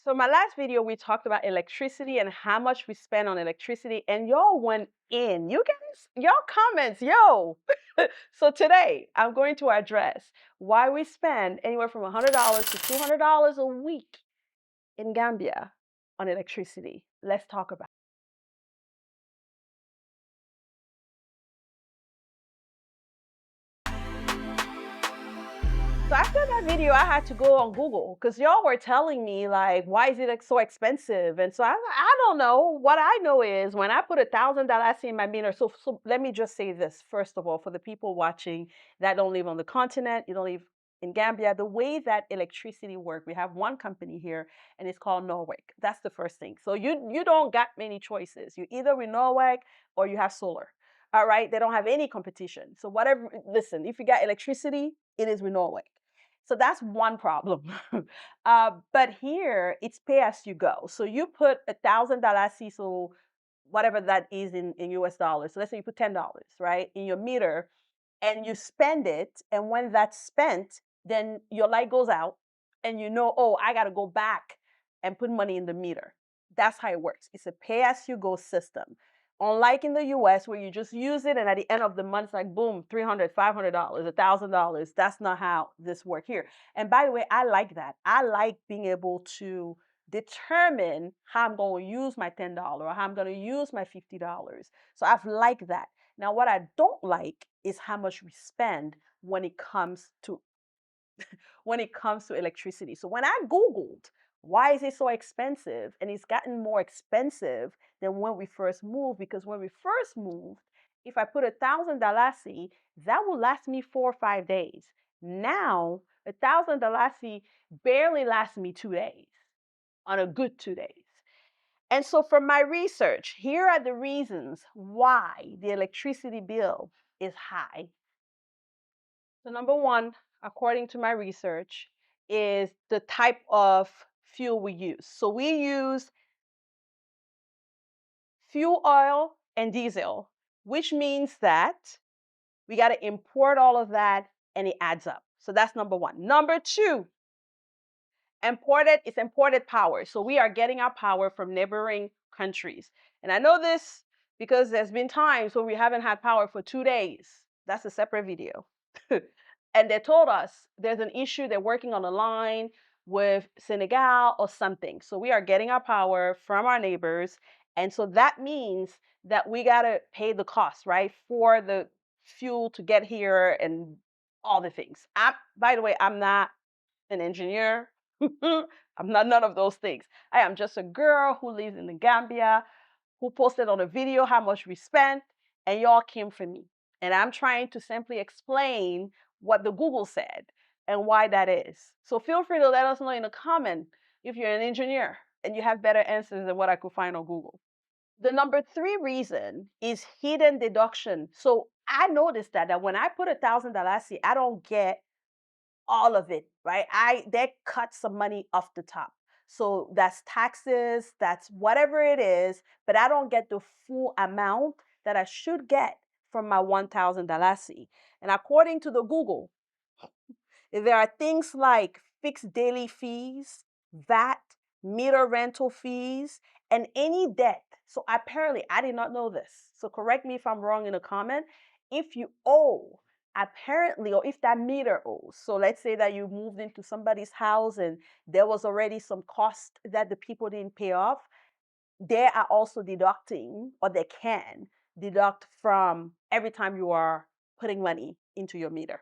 So my last video, we talked about electricity and how much we spend on electricity, and y'all went in. You guys, y'all comments, yo. So today, I'm going to address why we spend anywhere from $100 to $200 a week in Gambia on electricity. Let's talk about it. So after that video, I had to go on Google because y'all were telling me like, why is it like so expensive? And so I don't know. What I know is when I put $1,000 in my meter. So let me just say this first of all, for the people watching that don't live on the continent, you don't live in Gambia, the way that electricity works, we have one company here, and it's called Norway. That's the first thing. So you don't got many choices. You either with Norway or you have solar. All right, they don't have any competition. So whatever, listen, if you got electricity, it is with Norway. So that's one problem. But here it's pay as you go. So you put $1,000, so whatever that is in US dollars. So let's say you put $10, right, in your meter, and you spend it. And when that's spent, then your light goes out, and you know, oh, I got to go back and put money in the meter. That's how it works. It's a pay as you go system. Unlike in the US where you just use it and at the end of the month, it's like, boom, $300, $500, $1,000. That's not how this works here. And by the way, I like that. I like being able to determine how I'm going to use my $10 or how I'm going to use my $50. So I've liked that. Now, what I don't like is how much we spend when it comes to electricity. So when I Googled why is it so expensive, and it's gotten more expensive than when we first moved, because when we first moved, if I put $1,000, that will last me 4 or 5 days. Now, $1,000 barely lasts me 2 days on a good 2 days. And so, from my research, here are the reasons why the electricity bill is high. So, number one, according to my research, is the type of fuel we use. So, we use fuel oil and diesel, which means that we got to import all of that and it adds up. So, that's number one. Number two, imported power. So, we are getting our power from neighboring countries. And I know this because there's been times when we haven't had power for 2 days. That's a separate video. And they told us there's an issue, they're working on a line with Senegal or something. So we are getting our power from our neighbors. And so that means that we got to pay the cost, right, for the fuel to get here and all the things. By the way, I'm not an engineer. I'm not none of those things. I am just a girl who lives in the Gambia, who posted on a video how much we spent, and y'all came for me. And I'm trying to simply explain what the Google said and why that is. So feel free to let us know in a comment if you're an engineer and you have better answers than what I could find on Google. The number three reason is hidden deduction. So I noticed that when I put $1,000, I don't get all of it, right? They cut some money off the top. So that's taxes, that's whatever it is, but I don't get the full amount that I should get from my $1,000. And according to the Google, there are things like fixed daily fees, VAT, meter rental fees, and any debt. So apparently, I did not know this. So correct me if I'm wrong in a comment. If you owe, apparently, or if that meter owes, so let's say that you moved into somebody's house and there was already some cost that the people didn't pay off, they are also deducting, or they can deduct from every time you are putting money into your meter.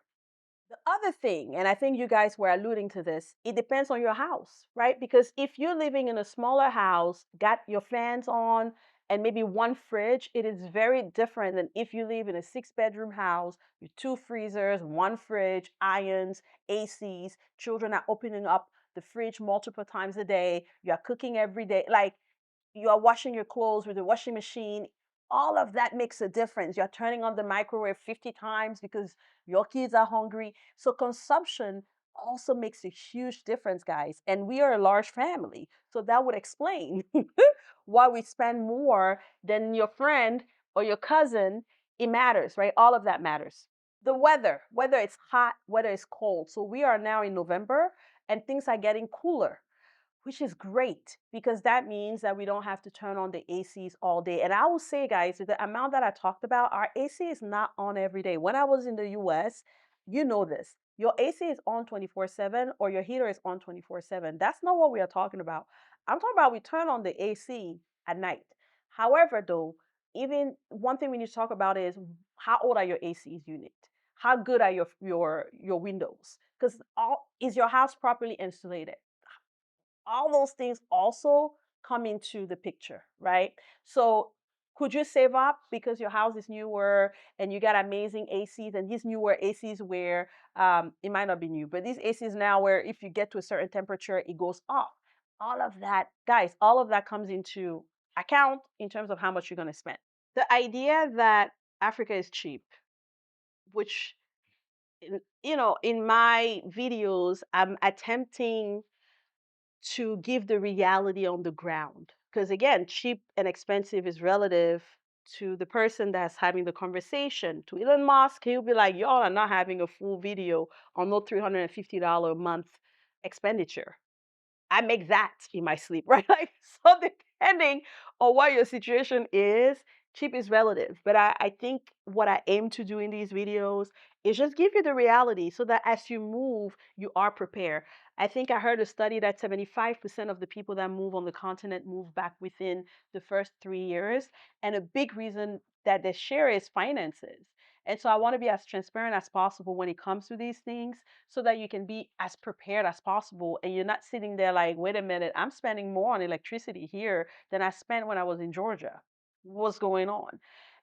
The other thing, and I think you guys were alluding to this, it depends on your house, right? Because if you're living in a smaller house, got your fans on, and maybe one fridge, it is very different than if you live in a 6-bedroom house with 2 freezers, one fridge, irons, ACs, children are opening up the fridge multiple times a day, you are cooking every day. Like, you are washing your clothes with the washing machine. All of that makes a difference. You're turning on the microwave 50 times because your kids are hungry. So consumption also makes a huge difference, guys. And we are a large family. So that would explain why we spend more than your friend or your cousin. It matters, right? All of that matters. The weather, whether it's hot, whether it's cold. So we are now in November and things are getting cooler. which is great because that means that we don't have to turn on the ACs all day. And I will say, guys, the amount that I talked about, our AC is not on every day. When I was in the US, you know this. Your AC is on 24/7 or your heater is on 24/7. That's not what we are talking about. I'm talking about we turn on the AC at night. However, though, even one thing we need to talk about is how old are your ACs unit? How good are your windows? Because all is your house properly insulated? All those things also come into the picture, right? So could you save up because your house is newer and you got amazing ACs, and these newer ACs where it might not be new, but these ACs now where if you get to a certain temperature, it goes off. All of that, guys, all of that comes into account in terms of how much you're going to spend. The idea that Africa is cheap, which, in my videos, I'm attempting to give the reality on the ground. Because again, cheap and expensive is relative to the person that's having the conversation. To Elon Musk, he'll be like, y'all are not having a full video on no $350 a month expenditure. I make that in my sleep, right? Like, so depending on what your situation is, cheap is relative. But I think what I aim to do in these videos is just give you the reality so that as you move, you are prepared. I think I heard a study that 75% of the people that move on the continent move back within the first 3 years. And a big reason that they share is finances. And so I want to be as transparent as possible when it comes to these things so that you can be as prepared as possible and you're not sitting there like, wait a minute, I'm spending more on electricity here than I spent when I was in Georgia. What's going on?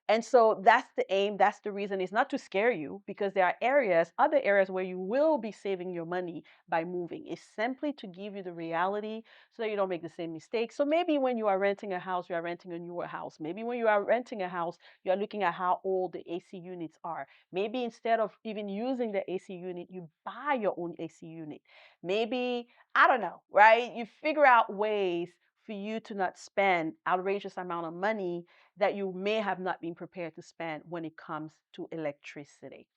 And so that's the aim. That's the reason. It's not to scare you because there are other areas where you will be saving your money by moving. It's simply to give you the reality so that you don't make the same mistakes. So maybe when you are renting a house, you are renting a newer house. Maybe when you are renting a house, you are looking at how old the AC units are. Maybe instead of even using the AC unit, you buy your own AC unit. Maybe, I don't know, right? You figure out ways for you to not spend outrageous amount of money that you may have not been prepared to spend when it comes to electricity.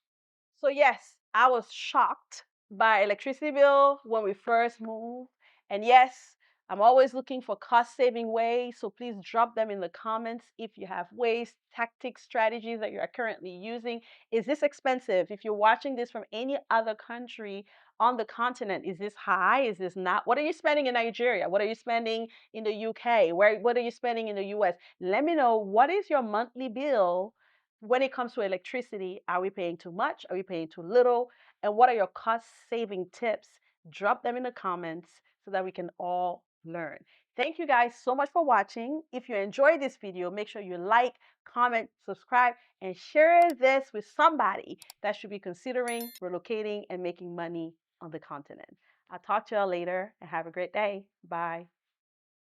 So yes, I was shocked by electricity bill when we first moved. And yes, I'm always looking for cost saving ways. So please drop them in the comments if you have ways, tactics, strategies that you are currently using. Is this expensive? If you're watching this from any other country on the continent, is this high? Is this not? What are you spending in Nigeria? What are you spending in the UK? What are you spending in the US? Let me know, what is your monthly bill when it comes to electricity? Are we paying too much? Are we paying too little? And what are your cost saving tips? Drop them in the comments so that we can all learn. Thank you guys so much for watching. If you enjoyed this video, make sure you like, comment, subscribe, and share this with somebody that should be considering relocating and making money on the continent. I'll talk to y'all later and have a great day. Bye.